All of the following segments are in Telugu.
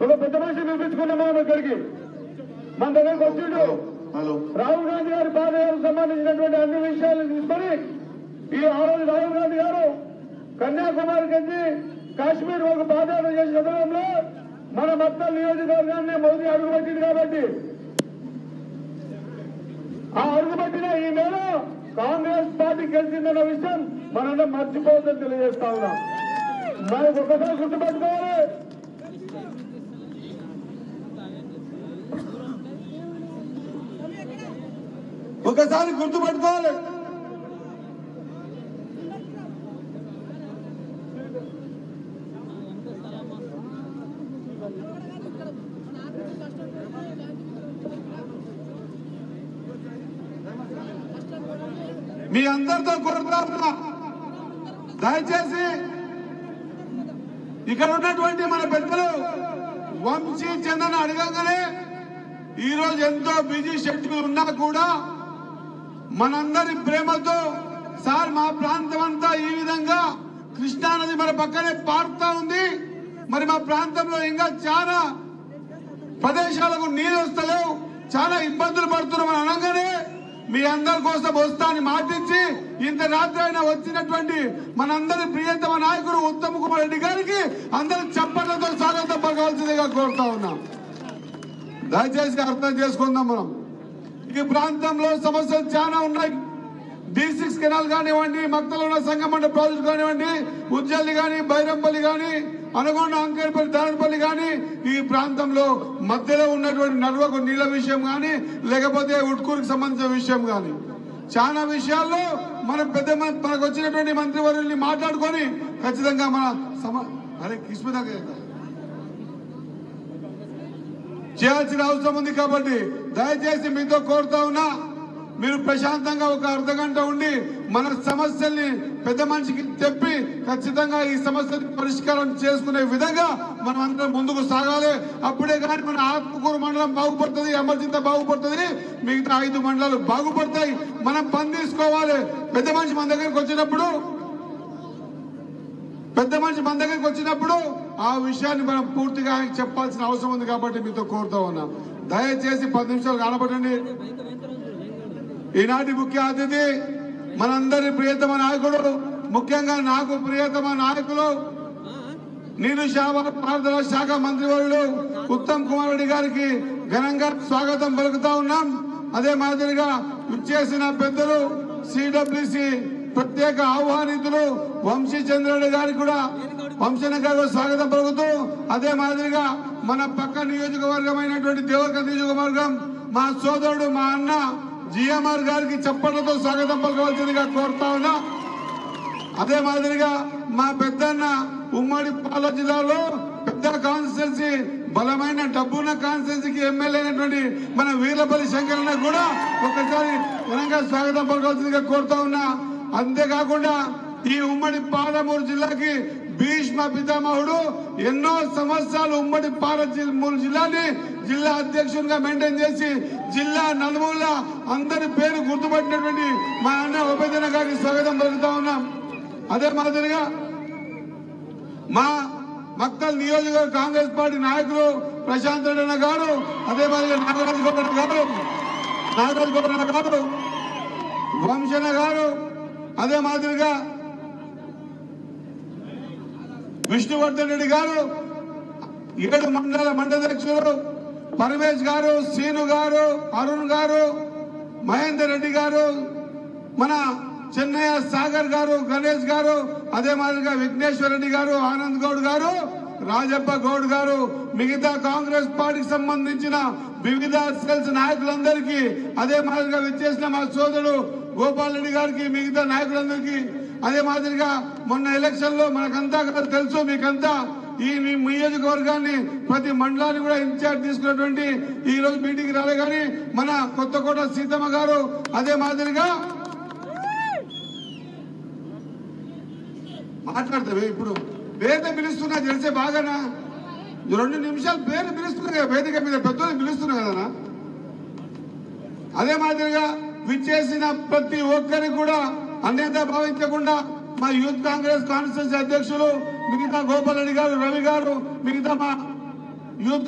ఒక పెద్ద మనిషి పిలిపించుకున్నాం మనం ఇక్కడికి. మన దగ్గరకు వచ్చిండు. రాహుల్ గాంధీ గారి పాదయాత్రకు సంబంధించినటువంటి అన్ని విషయాలను తీసుకొని ఆ రోజు రాహుల్ గాంధీ గారు కన్యాకుమారికి వచ్చి కాశ్మీర్ ఒక పాదయాత్ర చేసిన సందర్భంలో మన మక్తల్ నియోజకవర్గాన్ని మోదీ అడుగుపెట్టింది కాబట్టి ఆ అడుగుపెట్టిన ఈ నెల కాంగ్రెస్ పార్టీ గెలిచిందన్న విషయం మనందరం మర్చిపోవద్దని తెలియజేస్తా ఉన్నాం. మనకు ఒకసారి గుర్తుపెట్టుకోవాలి. ఒకసారి గుర్తుపెట్టుకోవాలి. మీ అందరితో కోరుతా ఉన్నా, దయచేసి ఇక్కడ ఉన్నటువంటి మన పెద్దలు వంశీ చందన్ అడగగానే ఈరోజు ఎంతో బిజీ షెడ్యూల్ ఉన్నా కూడా మనందరి ప్రేమతో సార్ మా ప్రాంతం అంతా ఈ విధంగా కృష్ణానది మన పక్కనే పారుతా ఉంది, మరి మా ప్రాంతంలో ఇంకా చాలా ప్రదేశాలకు నీరు వస్తలేవు, చాలా ఇబ్బందులు పడుతున్నాం అని అనగానే మీ అందరి కోసం వస్తానని మాటించి ఇంత రాత్రి అయినా వచ్చినటువంటి మనందరి ప్రియతమ నాయకుడు ఉత్తమ్ కుమార్ రెడ్డి గారికి అందరూ చప్పట్లతో స్వాగతం పలకవలసిందిగా కోరుతా ఉన్నాం. దయచేసి అర్థం చేసుకుందాం. మనం ఈ ప్రాంతంలో సమస్యలు చాలా ఉన్నాయి. D6 కెనాల్ కానివ్వండి, మక్తలో ఉన్న సంగమండ ప్రాజెక్టు కానివ్వండి, ఉజ్జల్లి కానీ, బైరంపల్లి కానీ, అనగొండ, అంకేర్పల్లి, దారపల్లి కానీ, ఈ ప్రాంతంలో మధ్యలో ఉన్నటువంటి నర్వకు నీళ్ల విషయం కానీ, లేకపోతే ఉట్కూరుకు సంబంధించిన విషయం కానీ, చాలా విషయాల్లో మనం మనకు వచ్చినటువంటి మంత్రివర్యుల్ని మాట్లాడుకొని ఖచ్చితంగా మన కిస్మత చేయాల్సిన అవసరం ఉంది. కాబట్టి దయచేసి మీతో కోరుతా ఉన్నా, మీరు ప్రశాంతంగా ఒక అర్ధగంట ఉండి మన సమస్యల్ని పెద్ద మనిషికి చెప్పి ఖచ్చితంగా ఈ సమస్యని పరిష్కారం చేసుకునే విధంగా మనం అందరం ముందుకు సాగాలి. అప్పుడే కానీ మన ఆత్మకూరు మండలం బాగుపడుతుంది, అమర్జింత బాగుపడుతుంది, మిగతా 5 మండలాలు బాగుపడతాయి. మనం పని తీసుకోవాలి. పెద్ద మనిషి మన దగ్గరికి వచ్చినప్పుడు ఆ విషయాన్ని మనం పూర్తిగా ఆయనకు చెప్పాల్సిన అవసరం ఉంది. కాబట్టి మీతో కోరుతా ఉన్నా, దయచేసి 10 నిమిషాలు కనపడండి. ఈనాటి ముఖ్య అతిథి మనందరి ప్రియతమ నాయకుడు, ముఖ్యంగా నాకు ప్రియతమ నాయకులు నీటిపారుదల శాఖ మంత్రివర్యులు ఉత్తమ్ కుమార్ రెడ్డి గారికి ఘనంగా స్వాగతం పలుకుతా ఉన్నాం. అదే మాదిరిగా విచ్చేసిన పెద్దలు CWC ప్రత్యేక ఆహ్వానితులు వంశీ చంద్రెడ్డి గారికి కూడా స్వాగతం పలుకుతూ, అదే మాదిరిగా మన పక్క నియోజకవర్గమైనటువంటి దేవరకొండ నియోజకవర్గం మా సోదరుడు మా అన్న GMR గారికి చప్పట్లతో స్వాగతం పలకవలసిందిగా కోరుతా ఉన్నా. అదే మాదిరిగా మా పెద్దన్న ఉమ్మడి పాల జిల్లాలో పెద్ద కాన్స్టిట్యున్సీ, బలమైన డబ్బున్న కాన్స్టిట్యున్సీకి ఎమ్మెల్యే అయినటువంటి మన వీర్లపల్లి శంకరన్న కూడా ఒకసారి ఘనంగా స్వాగతం పలకవలసిందిగా కోరుతా ఉన్నా. అంతేకాకుండా ఈ ఉమ్మడి పాలమూరు జిల్లాకి భీష్మ పితామహుడు, ఎన్నో సంవత్సరాలు ఉమ్మడి పాలమూరు జిల్లాని జిల్లా అధ్యక్షునిగా మెయింటైన్ చేసి జిల్లా నలుమూల అందరి పేరు గుర్తుపట్టినటువంటి మా అన్న ఉపేంద్ర గారికి స్వాగతం పలుకుతా ఉన్నాం. అదే మాదిరిగా మా మక్తల్ నియోజకవర్గ కాంగ్రెస్ పార్టీ నాయకులు ప్రశాంత్ రెడ్డి అన్న గారు, అదే మాదిరిగా నాగరాజు గౌడ్ గారు, వంశన్న గారు, అదే మాదిరిగా విష్ణువర్ధన్ రెడ్డి గారు, 7 మండల మండలాధ్యక్షులు పరమేశ్ గారు, శ్రీను గారు, అరుణ్ గారు, మహేందర్ రెడ్డి గారు, మన చెన్నయ్య సాగర్ గారు, గణేష్ గారు, అదే మాదిరిగా విఘ్నేశ్వర్ రెడ్డి గారు, ఆనంద్ గౌడ్ గారు, రాజప్ప గౌడ్ గారు, మిగతా కాంగ్రెస్ పార్టీకి సంబంధించిన వివిధ సెల్స్ నాయకులందరికీ, అదే మాదిరిగా విచ్చేసిన మా సోదరుడు గోపాల్ రెడ్డి గారికి, మిగతా నాయకులందరికీ, అదే మాదిరిగా మొన్న ఎలక్షన్ లో మనకంతా తెలుసు, మీకంతా ఈ నియోజకవర్గాన్ని ప్రతి మండలాన్ని కూడా ఇన్ఛార్జ్ తీసుకున్నటువంటి ఈ రోజు మీటింగ్ రాలే కానీ మన కొత్తకోట సీతమ్మ గారు, అదే మాదిరిగా మాట్లాడతావే ఇప్పుడు పేరు పిలుస్తున్నా తెలిసే బాగానా, 2 నిమిషాలు పేరు పిలుస్తున్నా కదా, వేదిక మీద పెద్దలు పిలుస్తున్నా కదా. అదే మాదిరిగా విచ్చేసిన ప్రతి ఒక్కరికి కూడా అన్యత భావించకుండా మా యూత్ కాంగ్రెస్ కాన్స్టిట్యూన్సీ అధ్యక్షులు మిగతా గోపాల్ రెడ్డి గారు, రవి గారు, మిగతా మా యూత్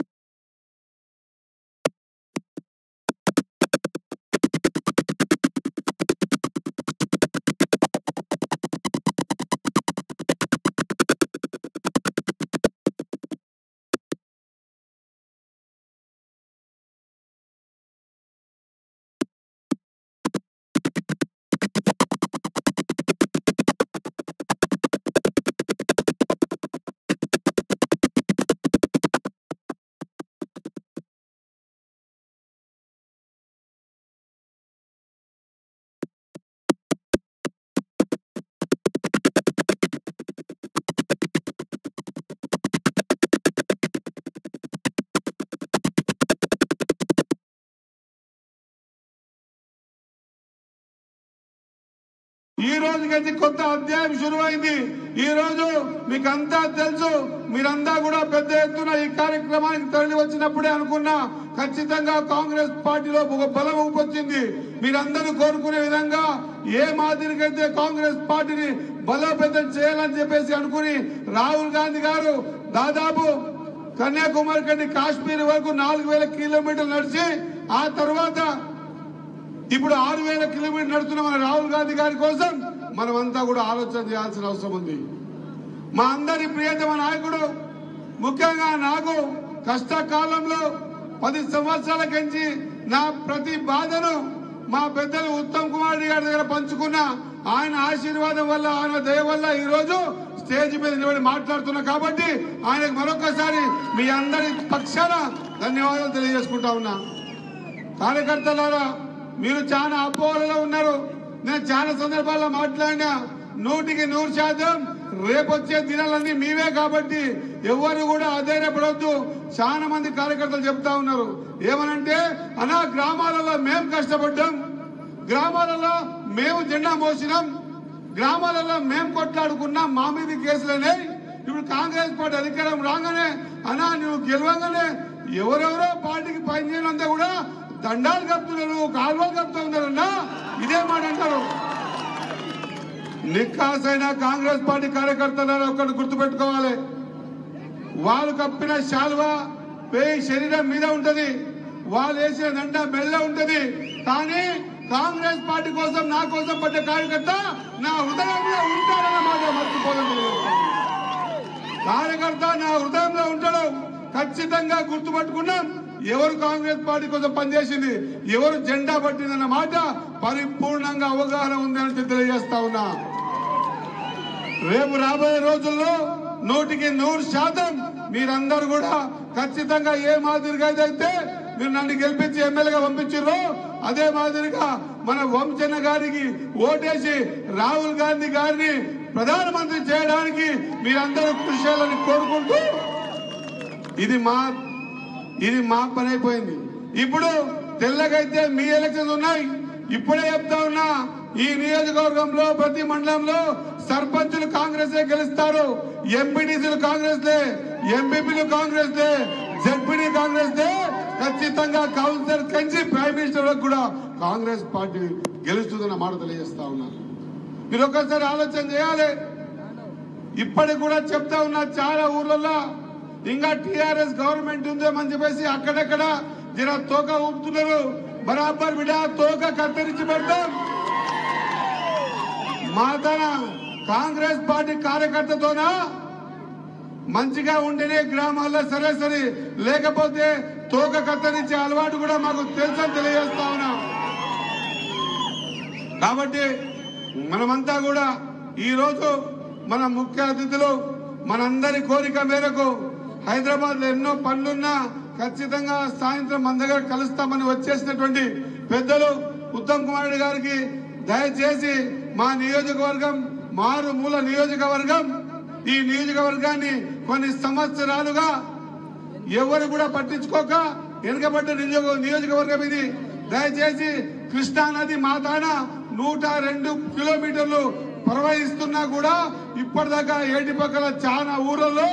ఈ రోజుకైతే కొత్త అధ్యాయం శురువైంది. ఈ రోజు మీకంతా తెలుసు, మీరంతా కూడా పెద్ద ఎత్తున ఈ కార్యక్రమానికి తరలి వచ్చినప్పుడే అనుకున్నా ఖచ్చితంగా కాంగ్రెస్ పార్టీలో ఒక బలం ఊపొచ్చింది. మీరందరూ కోరుకునే విధంగా ఏ మాదిరికైతే కాంగ్రెస్ పార్టీని బలోపేతం చేయాలని చెప్పేసి అనుకుని రాహుల్ గాంధీ గారు దాదాపు కన్యాకుమారి కంటే కాశ్మీర్ వరకు 4000 కిలోమీటర్లు నడిచి ఆ తర్వాత ఇప్పుడు 6000 కిలోమీటర్లు నడుస్తున్న మన రాహుల్ గాంధీ గారి కోసం మనమంతా కూడా ఆలోచన చేయాల్సిన అవసరం ఉంది. మా అందరి ప్రియతమ నాయకుడు, ముఖ్యంగా నాకు కష్టకాలంలో 10 సంవత్సరాల నుంచి నా ప్రతి బాధను మా పెద్దలు ఉత్తమ్ కుమార్ రెడ్డి గారి దగ్గర పంచుకున్న ఆయన ఆశీర్వాదం వల్ల, ఆయన దయ వల్ల ఈ రోజు స్టేజ్ మీద నిలబడి మాట్లాడుతున్నా. కాబట్టి ఆయనకు మరొకసారి మీ అందరి పక్షాన ధన్యవాదాలు తెలియజేసుకుంటా ఉన్నా. కార్యకర్తలారా, మీరు చాలా అపోహలలో ఉన్నారు. నేను చాలా సందర్భాల్లో మాట్లాడినా 100% రేపొచ్చే దినాలన్నీ మీవే. కాబట్టి ఎవరు కూడా అధైర్యపడొద్దు. చాలా మంది కార్యకర్తలు చెప్తా ఉన్నారు ఏమనంటే, అనా గ్రామాలలో మేము కష్టపడ్డాం, గ్రామాలలో మేము జెండా మోసినాం, గ్రామాలలో మేము కొట్లాడుకున్నాం, మా మీద కేసులనే. ఇప్పుడు కాంగ్రెస్ పార్టీ అధికారం రాగానే అనా నువ్వు గెలవగానే ఎవరెవరో పార్టీకి పనిచేయనంతా కూడా దండాలు కప్పుతున్నారు, కాల్వలు కప్పుతూ ఉన్నారన్నా. ఇదే మాట అంటారు. నిక్కాసైన కాంగ్రెస్ పార్టీ కార్యకర్తలను ఒక్కటి గుర్తుపెట్టుకోవాలి. వాళ్ళు కప్పిన శాల్వా శరీరం మీద ఉంటది, వాళ్ళు వేసిన దండ మెల్ల ఉంటది. కానీ కాంగ్రెస్ పార్టీ కోసం, నా కోసం పడ్డ కార్యకర్త నా హృదయంలో ఉంటాడన్న మాట మర్చిపోలేదు. కార్యకర్త నా హృదయంలో ఉంటాడు. ఖచ్చితంగా గుర్తుపట్టుకున్నాం ఎవరు కాంగ్రెస్ పార్టీ కోసం పనిచేసింది, ఎవరు జెండా పట్టిందన్న మాట పరిపూర్ణంగా అవగాహన ఉందని తెలియజేస్తా ఉన్నా. రేపు రాబోయే రోజుల్లో 100% మీరందరూ కూడా ఖచ్చితంగా ఏ మాదిరిగా అయితే మీరు నన్ను గెలిపించి ఎమ్మెల్యేగా పంపించారో అదే మాదిరిగా మన వంశన్న గారికి ఓటేసి రాహుల్ గాంధీ గారిని ప్రధానమంత్రి చేయడానికి మీరందరూ కృషి చేయాలని కోరుకుంటూ, ఇది మా పని అయిపోయింది. ఇప్పుడు తెల్లగైతే మీ ఎలక్షన్స్ ఉన్నాయి. ఇప్పుడే చెప్తా ఉన్నా, ఈ నియోజకవర్గంలో ప్రతి మండలంలో సర్పంచులు కాంగ్రెస్ గెలుస్తారు, ఎంపీటీసీలు కాంగ్రెస్, ఎంపీపీలు కాంగ్రెస్, జడ్పీడీ కాంగ్రెస్, ఖచ్చితంగా కౌన్సిలర్ కంచి ప్రైమ్ మినిస్టర్ వరకు కూడా కాంగ్రెస్ పార్టీ గెలుస్తుందన్న మాట తెలియజేస్తా ఉన్నా. మీరు ఒక్కసారి ఆలోచన చేయాలి. ఇప్పటికి కూడా చెప్తా ఉన్నా, చాలా ఊర్లలో ఇంకా టీఆర్ఎస్ గవర్నమెంట్ ఉందేమని చెప్పేసి అక్కడక్కడ జర తోక ఊపుతున్నారు. బరాబర్ బిడ్డ తోక కత్తిరించి పెడతాం. మాతన కాంగ్రెస్ పార్టీ కార్యకర్తతోనా మంచిగా ఉంటేనే గ్రామాల్లో సరే, లేకపోతే తోక కత్తిరించే అలవాటు కూడా మాకు తెలుసని తెలియజేస్తా ఉన్నా. కాబట్టి మనమంతా కూడా ఈ రోజు మన ముఖ్య అతిథులు మనందరి కోరిక మేరకు హైదరాబాద్ లో ఎన్నో పనులున్నా ఖచ్చితంగా సాయంత్రం మన దగ్గర కలుస్తామని వచ్చేసినటువంటి పెద్దలు ఉత్తమ్ కుమార్ రెడ్డి గారికి దయచేసి మా నియోజకవర్గం మారుమూల నియోజకవర్గం, ఈ నియోజకవర్గాన్ని కొన్ని సంవత్సరాలుగా ఎవరు కూడా పట్టించుకోక వెనుకబడ్డ నియోజకవర్గం ఇది. దయచేసి కృష్ణా నది మాతాన 102 కిలోమీటర్లు ప్రవహిస్తున్నా కూడా ఇప్పటిదాకా ఏటి పక్కల చాలా ఊర్లలో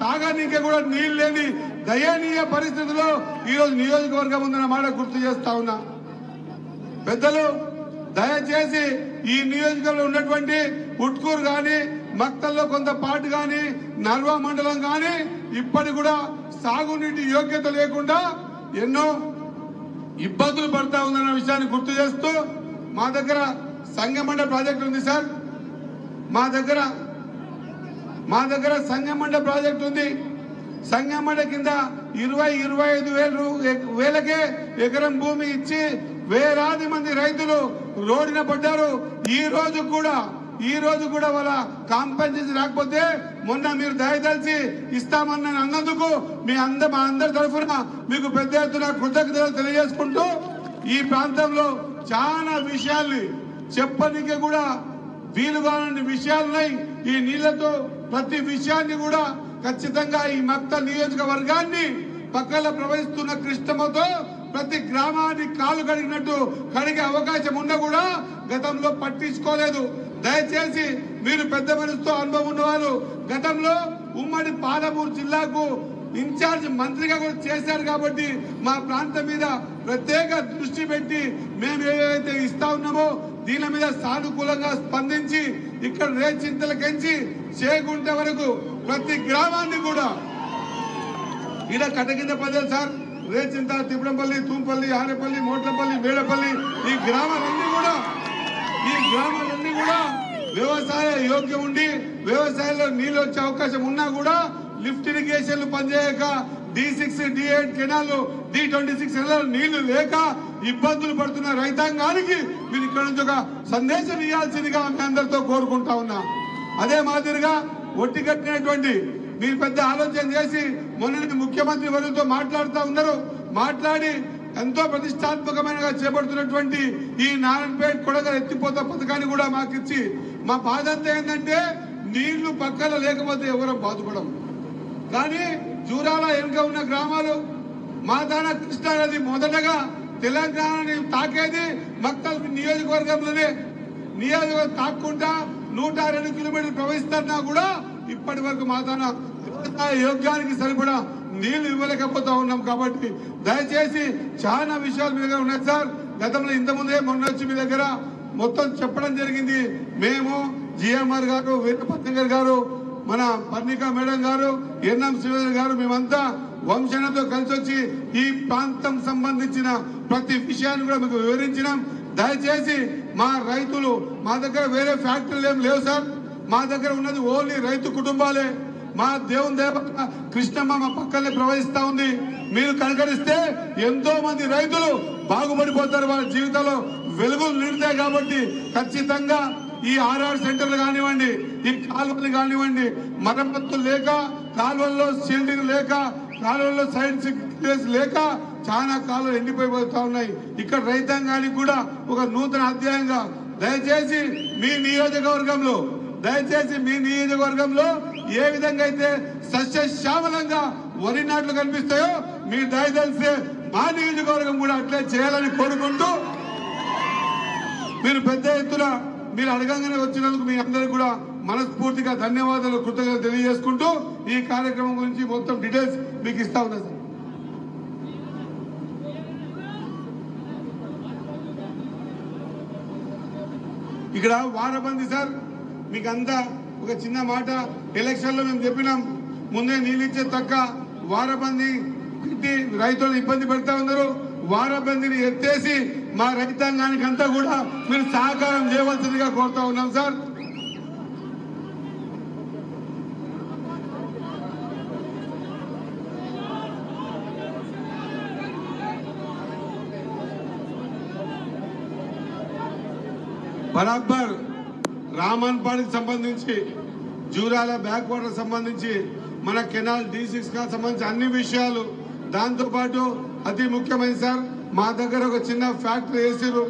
తాగనీకే కూడా నీళ్లు లేని దయనీయ పరిస్థితిలో ఈరోజు నియోజకవర్గం ఉందన్న మాట గుర్తు చేస్తా ఉన్నా. పెద్దలు దయచేసి ఈ నియోజకవర్గంలో ఉన్నటువంటి ఉట్కూరు గాని, మక్తల్లో కొంత పాటు గాని, నల్వా మండలం గాని ఇప్పటి కూడా సాగునీటి యోగ్యత లేకుండా ఎన్నో ఇబ్బందులు పడతా ఉందన్న విషయాన్ని గుర్తు చేస్తూ మా దగ్గర సంగమండ ప్రాజెక్టు ఉంది సార్. మా దగ్గర సంగమండ ప్రాజెక్టు ఉంది. సంగమండ కింద 20-25 వేలకే ఎకరం భూమి ఇచ్చి వేలాది మంది రైతులు రోడ్డున పడ్డారు. ఈ రోజు కూడా వాళ్ళ కాంపెన్సేషన్ రాకపోతే మొన్న మీరు దయదలిచి ఇస్తామని అన్నందుకు మా అందరి తరఫున మీకు పెద్ద ఎత్తున కృతజ్ఞతలు తెలియజేసుకుంటూ ఈ ప్రాంతంలో చాలా విషయాల్ని చెప్పడానికి కూడా వీలుగాని విషయాలున్నాయి. ఈ నీళ్లతో ప్రతి విషయాన్ని కూడా ఖచ్చితంగా ఈ మక్తల్ నియోజకవర్గాన్ని పక్కన ప్రవహిస్తున్న కృష్ణమ్మతో ప్రతి గ్రామాన్ని కాలు కడిగినట్టు కడిగే అవకాశం ఉన్నా కూడా గతంలో పట్టించుకోలేదు. దయచేసి మీరు పెద్ద మనసుతో అనుభవం ఉన్నవారు గతంలో ఉమ్మడి పాలమూరు జిల్లాకు ఇన్ఛార్జ్ మంత్రిగా కూడా చేశారు కాబట్టి మా ప్రాంతం మీద ప్రత్యేక దృష్టి పెట్టి మేము ఏవైతే ఇస్తా ఉన్నామో దీని మీద సానుకూలంగా స్పందించి ఇక్కడ రేచింతలకెంచి చేగుంట వరకు ప్రతి గ్రామాన్ని కూడా ఇలా కటకింద పదేలు సార్ రేచింత తిప్పడంపల్లి తూంపల్లి ఆరేపల్లి మోట్లపల్లి మేడపల్లి ఈ గ్రామాలన్నీ కూడా వ్యవసాయ యోగ్యం ఉండి వ్యవసాయంలో నీళ్ళు వచ్చే అవకాశం ఉన్నా కూడా lift ఇరిగేషన్లు పనిచేయక D6 D8 canal D26 నీళ్లు లేక ఇబ్బందులు పడుతున్న రైతాంగానికి మీరు ఇక్కడ నుంచి ఒక సందేశం ఇవ్వాల్సిందిగా మీ అందరితో కోరుకుంటా ఉన్నా. అదే మాదిరిగా ఒట్టి కట్టినటువంటి మీరు పెద్ద ఆలోచన చేసి మొన్న ముఖ్యమంత్రి వర్యులతో మాట్లాడుతూ ఉన్నారు. మాట్లాడి ఎంతో ప్రతిష్టాత్మకమైన చేపడుతున్నటువంటి ఈ నారాయణపేట కొడగల ఎత్తిపోత పథకాన్ని కూడా మాకిచ్చి మా బాధ అంతా ఏంటంటే నీళ్లు పక్కన లేకపోతే ఎవరో బాధపడం. కానీ జూరాల వెనుక ఉన్న గ్రామాలు మాదాన కృష్ణా నది మొదటగా తెలంగాణని తాకేది మక్తల్ నియోజకవర్గంలోనే. నియోజకవర్గం తాక్కుంటా 102 కిలోమీటర్లు ప్రవహిస్తున్నా కూడా ఇప్పటి వరకు మాదాన యోగ్యానికి సరిపడా నీళ్లు ఇవ్వలేకపోతా ఉన్నాం. కాబట్టి దయచేసి చాలా విషయాలు మీ దగ్గర ఉన్నాయి సార్. గతంలో ఇంతకుముందే మొన్న వచ్చి మీ దగ్గర మొత్తం చెప్పడం జరిగింది. మేము GMR గారు వీరపత్నగర్ గారు మన పర్ణిక మేడం గారు ఎన్ఎం శ్రీధర్ గారు మేమంతా వంశనతో కలిసి వచ్చి ఈ ప్రాంతం సంబంధించిన ప్రతి విషయాన్ని కూడా మీకు వివరించినాం. దయచేసి మా రైతులు మా దగ్గర వేరే ఫ్యాక్టరీలు ఏం లేవు సార్. మా దగ్గర ఉన్నది ఓన్లీ రైతు కుటుంబాలే. మా దేవుని దేవ కృష్ణమ్మ మా పక్కనే ప్రవహిస్తా ఉంది. మీరు కనకరిస్తే ఎంతో మంది రైతులు బాగుపడిపోతారు. వాళ్ళ జీవితంలో వెలుగులు నిండుతాయి. కాబట్టి ఖచ్చితంగా ఈ RR సెంటర్లు కానివ్వండి, ఈ కాలువలు కానివ్వండి, మరమ్మతులు లేక కాలువల్లో షీల్డింగ్ లేక కాలువల్లో సైడ్ సిక్స్ లేక చాలా కాలువలు ఎండిపోయిపోతా ఉన్నాయి. ఇక్కడ రైతాంగానికి కూడా ఒక నూతన అధ్యాయంగా దయచేసి మీ నియోజకవర్గంలో ఏ విధంగా అయితే సస్యశ్యామలంగా వరి నాట్లు కనిపిస్తాయో మీరు దయచేసి మా నియోజకవర్గం కూడా అట్లే చేయాలని కోరుకుంటూ మీరు పెద్ద ఎత్తున మీరు అడగంగానే వచ్చినందుకు మీ అందరికీ కూడా మనస్ఫూర్తిగా ధన్యవాదాలు కృతజ్ఞతలు తెలియజేసుకుంటూ ఈ కార్యక్రమం గురించి మొత్తం డీటెయిల్స్ మీకు ఇస్తా ఉన్నా సార్. ఇక్కడ వారబంది సార్ మీకు అంతా ఒక చిన్న మాట ఎలక్షన్ లో మేము చెప్పినాం. ముందే నీళ్ళు ఇచ్చే తక్క వారబంది పెట్టి రైతులను ఇబ్బంది పెడతా ఉన్నారు. వారబందిని ఎత్తేసి మా రైతాంగానికి అంతా కూడా మీరు సహకారం చేయవలసిందిగా కోరుతా ఉన్నాం సార్. బరాబర్ రామన్పాడికి సంబంధించి జూరాల బ్యాక్ వాటర్ సంబంధించి మన కెనాల్ D6 గా సంబంధించి అన్ని విషయాలు, దాంతో పాటు అతి ముఖ్యమైన సార్ మా దగ్గర ఒక చిన్న ఫ్యాక్టరీ వేసారు.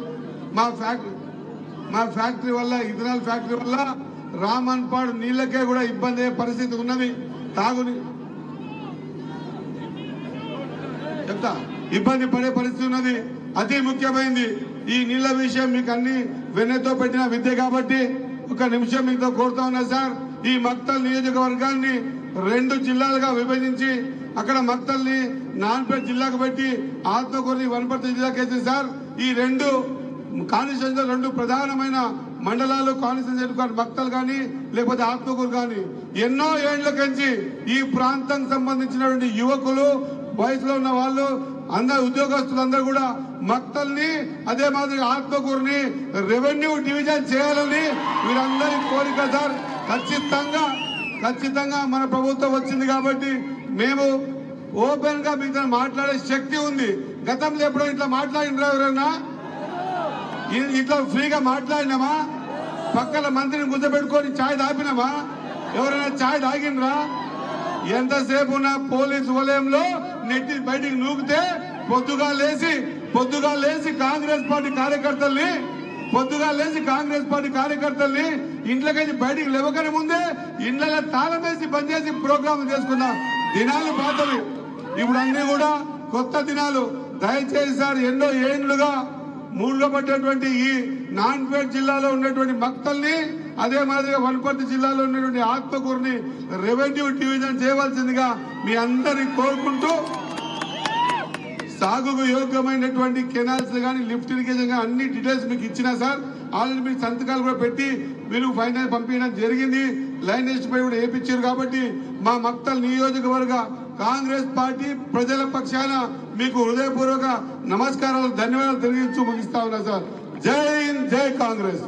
మా ఫ్యాక్టరీ వల్ల ఇథనాల్ ఫ్యాక్టరీ వల్ల రామన్పాడు నీళ్ళకే కూడా ఇబ్బంది అయ్యే పరిస్థితి ఉన్నది. ఇబ్బంది పడే పరిస్థితి ఉన్నది. అతి ముఖ్యమైనది ఈ నీళ్ల విషయం మీకు అన్ని వెన్నెతో పెట్టిన విద్య కాబట్టి ఒక నిమిషం మీతో కోరుతా ఉన్నా సార్. ఈ మక్తల్ నియోజకవర్గాన్ని 2 జిల్లాలుగా విభజించి అక్కడ మక్తల్ని నాన్పేట జిల్లాకు పెట్టి ఆత్మకూరుని వనపర్తి జిల్లాకి వేసింది సార్. ఈ 2 కాన్స్టిట్యూన్సీలో 2 ప్రధానమైన మండలాలు కాన్స్టిట్యూన్సీ కానీ మక్తల్ కానీ లేకపోతే ఆత్మకూరు కానీ ఎన్నో ఏళ్ల కంచి ఈ ప్రాంతానికి సంబంధించినటువంటి యువకులు వయసులో ఉన్న వాళ్ళు అందరు ఉద్యోగస్తులందరూ కూడా మక్తల్ని అదే మాదిరి ఆత్మకూరుని రెవెన్యూ డివిజన్ చేయాలని వీరందరి కోరిక సార్. ఖచ్చితంగా మన ప్రభుత్వం వచ్చింది కాబట్టి మేము ఓపెన్ గా మీతో మాట్లాడే శక్తి ఉంది. గతంలో ఎప్పుడో ఇట్లా మాట్లాడినరా ఎవరైనా? ఇట్లా ఫ్రీగా మాట్లాడినామా? పక్కన మంత్రిని కూర్చోబెట్టుకొని ఛాయ్ తాపినామా? ఎవరైనా ఛాయ్ తాగినరా? ఎంతసేపు ఉన్న పోలీసు వలయంలో నెట్టి బయటికి నూకితే పొద్దుగా లేచి కాంగ్రెస్ పార్టీ కార్యకర్తల్ని ఇంట్లోకి బయటికి లేవకనే ముందే ఇండ్ల తాళం వేసి బంద్ చేసి ప్రోగ్రాం చేసుకున్న దినాలు పాతవి. ఇప్పుడు అన్ని కూడా కొత్త దినాలు. దయచేసి సార్, ఎన్నో ఏండ్లుగా మూలపడ్డటువంటి ఈ నాన్పేట్ జిల్లాలో ఉన్నటువంటి మక్తల్ని అదే మాదిరిగా వనపర్తి జిల్లాలో ఉన్నటువంటి ఆత్మకూరుని రెవెన్యూ డివిజన్ చేయవలసిందిగా మీ అందరినీ కోరుకుంటూ, సాగుకు యోగ్యమైనటువంటి కెనాల్స్ కానీ లిఫ్ట్ ఇరిగేషన్ కానీ అన్ని డీటెయిల్స్ మీకు ఇచ్చినా సార్. ఆల్రెడీ మీకు సంతకాలు కూడా పెట్టి మీరు ఫైనల్ పంపించడం జరిగింది. లైన్ లిస్ట్ పై కూడా వేయించారు. కాబట్టి మా మక్తల్ నియోజకవర్గ కాంగ్రెస్ పార్టీ ప్రజల పక్షాన మీకు హృదయపూర్వక నమస్కారాలు, ధన్యవాదాలు తెలియజేస్తూ ముగిస్తా ఉన్నా సార్. జై హింద్, జై కాంగ్రెస్.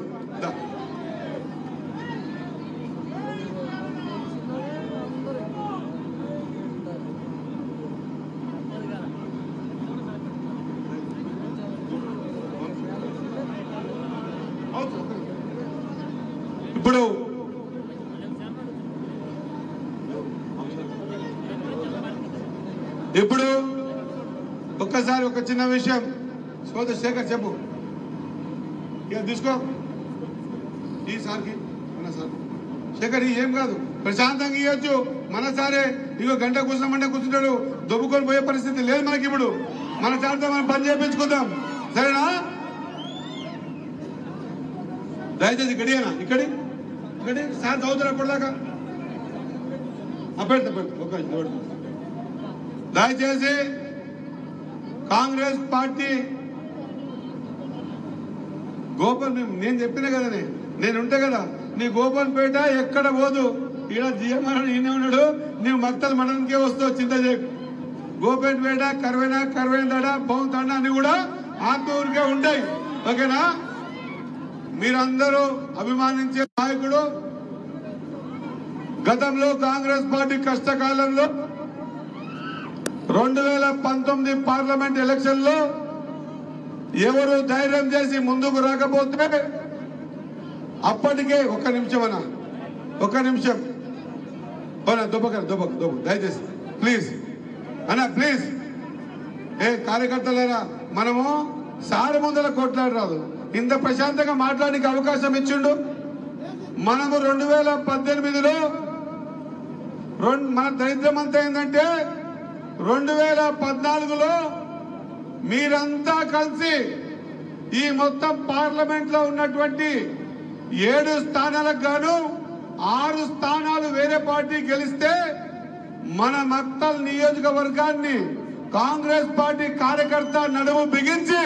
ఇప్పుడు ఒక్కసారి ఒక చిన్న విషయం సోదరు శేఖర్ చెప్పు. ఇక తీసుకో ఈసారికి మన సార్ శేఖర్ ఏం కాదు, ప్రశాంతంగా ఇవ్వచ్చు. మన సారే ఇగో గంట కూర్చున్నామంటే కూర్చుంటాడు, దొబ్బుకొని పోయే పరిస్థితి లేదు మనకి. ఇప్పుడు మన సార్తో మనం పని చేయించుకుందాం, సరేనా? దయచేసి ఇక్కడేనా ఇక్కడి సార్ చదువుతారు అప్పటిదాకా పెడతా ఒక దయచేసి కాంగ్రెస్ పార్టీ నేను చెప్పిన కదా, నేను ఉంటే కదా నీ గోపాల్పేట ఎక్కడ పోదు. ఈడ జిఎంఆర్ ఈయన ఉన్నాడు, నీవు మక్తల్ మండలంకే వస్తావు, చింత చేయకు. గోపేటపేట కర్వేందడ బౌంతండ అన్ని కూడా ఆత్మూరికే ఉంటాయి, ఓకేనా? మీరందరూ అభిమానించే నాయకుడు. గతంలో కాంగ్రెస్ పార్టీ కష్టకాలంలో 2019 పార్లమెంట్ ఎలక్షన్ లో ఎవరు ధైర్యం చేసి ముందుకు రాకపోతే అప్పటికే ఒక్క నిమిషం దుబ్బకు దయచేసి ప్లీజ్ ప్లీజ్. కార్యకర్తలారా, మనము సారి ముందర కొట్లాడరాదు. ఇంత ప్రశాంతంగా మాట్లాడడానికి అవకాశం ఇచ్చిండు. మనము 2018లో మన దరిద్రం అంతా ఏంటంటే 2014లో మీరంతా కలిసి ఈ మొత్తం పార్లమెంట్ లో ఉన్నటువంటి 7 స్థానాలకు గాను 6 స్థానాలు వేరే పార్టీ గెలిస్తే మన మక్తల్ నియోజకవర్గాన్ని కాంగ్రెస్ పార్టీ కార్యకర్త నడుము బిగించి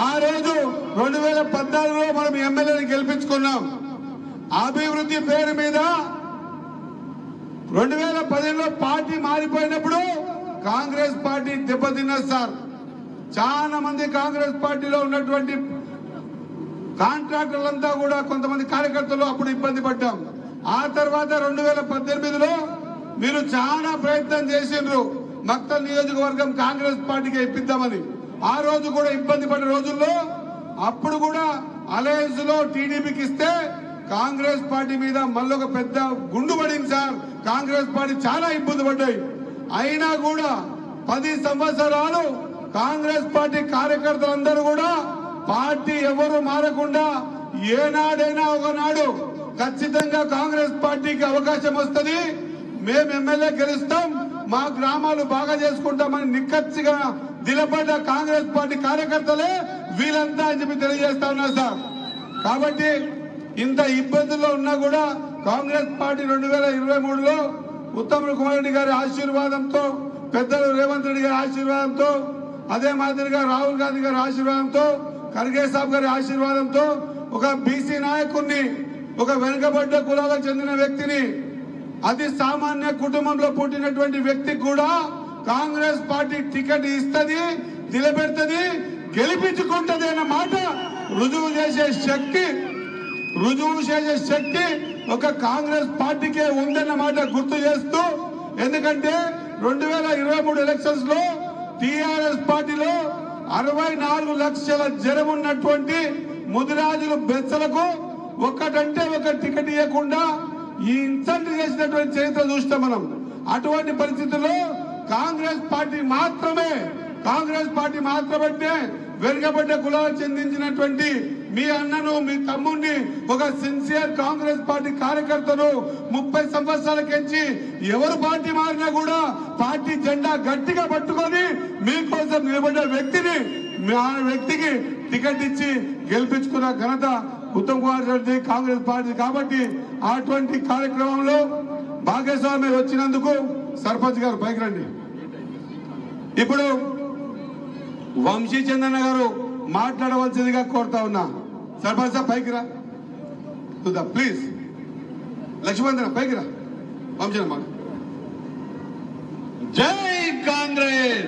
ఆ రోజు 2014లో మనం ఎమ్మెల్యేని గెలిపించుకున్నాం. అభివృద్ధి పేరు మీద 2010లో పార్టీ మారిపోయినప్పుడు కాంగ్రెస్ పార్టీ దెబ్బతిన్నది సార్. చాలా మంది కాంగ్రెస్ పార్టీలో ఉన్నటువంటి కాంట్రాక్టర్లంతా కూడా కొంతమంది కార్యకర్తలు అప్పుడు ఇబ్బంది పడ్డాం. ఆ తర్వాత 2018లో మీరు చాలా ప్రయత్నం చేసిండ్రు మక్తల్ నియోజకవర్గం కాంగ్రెస్ పార్టీకి ఇప్పిద్దామని. ఆ రోజు కూడా ఇబ్బంది పడ్డ రోజుల్లో అప్పుడు కూడా అలయన్స్ లో టీడీపీకి ఇస్తే కాంగ్రెస్ పార్టీ మీద మళ్ళీ ఒక పెద్ద గుండు పడింది సార్. కాంగ్రెస్ పార్టీ చాలా ఇబ్బంది పడ్డాయి. అయినా కూడా 10 సంవత్సరాలు కాంగ్రెస్ పార్టీ కార్యకర్తలందరూ కూడా పార్టీ ఎవరు మారకుండా ఏనాడైనా ఒకనాడు ఖచ్చితంగా కాంగ్రెస్ పార్టీకి అవకాశం వస్తుంది, మేము ఎమ్మెల్యే గెలుస్తాం, మా గ్రామాలు బాగా చేసుకుంటామని నిక్కచ్చిగా నిలబడ్డ కాంగ్రెస్ పార్టీ కార్యకర్తలే వీళ్ళంతా అని చెప్పి తెలియజేస్తా ఉన్నారు సార్. కాబట్టి ఇంత ఇబ్బందుల్లో ఉన్నా కూడా కాంగ్రెస్ పార్టీ 2023లో ఉత్తమ్ కుమార్ రెడ్డి గారి ఆశీర్వాదంతో, పెద్దలు రేవంత్ రెడ్డి గారి ఆశీర్వాదంతో, అదే మాదిరిగా రాహుల్ గాంధీ గారి ఆశీర్వాదంతో, ఖర్గే సాబ్ గారి ఆశీర్వాదంతో ఒక బీసీ నాయకుడిని, ఒక వెనుకబడ్డ కులాలకు చెందిన వ్యక్తిని, అతి సామాన్య కుటుంబంలో పుట్టినటువంటి వ్యక్తి కూడా కాంగ్రెస్ పార్టీ టికెట్ ఇస్తుంది, నిలబెడుతుంది, గెలిపించుకుంటది అన్న మాట రుజువు చేసే శక్తి ఒక కాంగ్రెస్ పార్టీకే ఉందన్న మాట గుర్తు చేస్తూ, ఎందుకంటే 2023 ఎలక్షన్స్ లో టిఆర్ఎస్ పార్టీలో 64 లక్షల జనం ఉన్నటువంటి ముదిరాజులు బెచ్చలకు ఒకటంటే ఒక టికెట్ ఇవ్వకుండా ఈ ఇన్సల్ట్ చేసినటువంటి చరిత్ర చూస్తాం మనం. అటువంటి పరిస్థితుల్లో కాంగ్రెస్ పార్టీ మాత్రమే వెనుకబడ్డ కులాలకు చెందించినటువంటి మీ అన్నను, మీ తమ్ముడిని, ఒక సిన్సియర్ కాంగ్రెస్ పార్టీ కార్యకర్తను 30 సంవత్సరాల కించి ఎవరు పార్టీ మారినా కూడా పార్టీ జెండా గట్టిగా పట్టుకొని మీకోసం నిలబడ్డ వ్యక్తికి టికెట్ ఇచ్చి గెలిపించుకున్న ఘనత ఉత్తమ్ కుమార్ రెడ్డి కాంగ్రెస్ పార్టీ. కాబట్టి అటువంటి కార్యక్రమంలో భాగస్వామి వచ్చినందుకు సర్పంచ్ గారు పైకి రండి. ఇప్పుడు వంశీ చందన్న గారు మాట్లాడవలసిందిగా కోరుతా ఉన్నా. సర్పంచ్ సార్ పైకి రా, ప్లీజ్. లక్ష్మణ్ పైకి రా. వంశీ మాట. జై కాంగ్రెస్.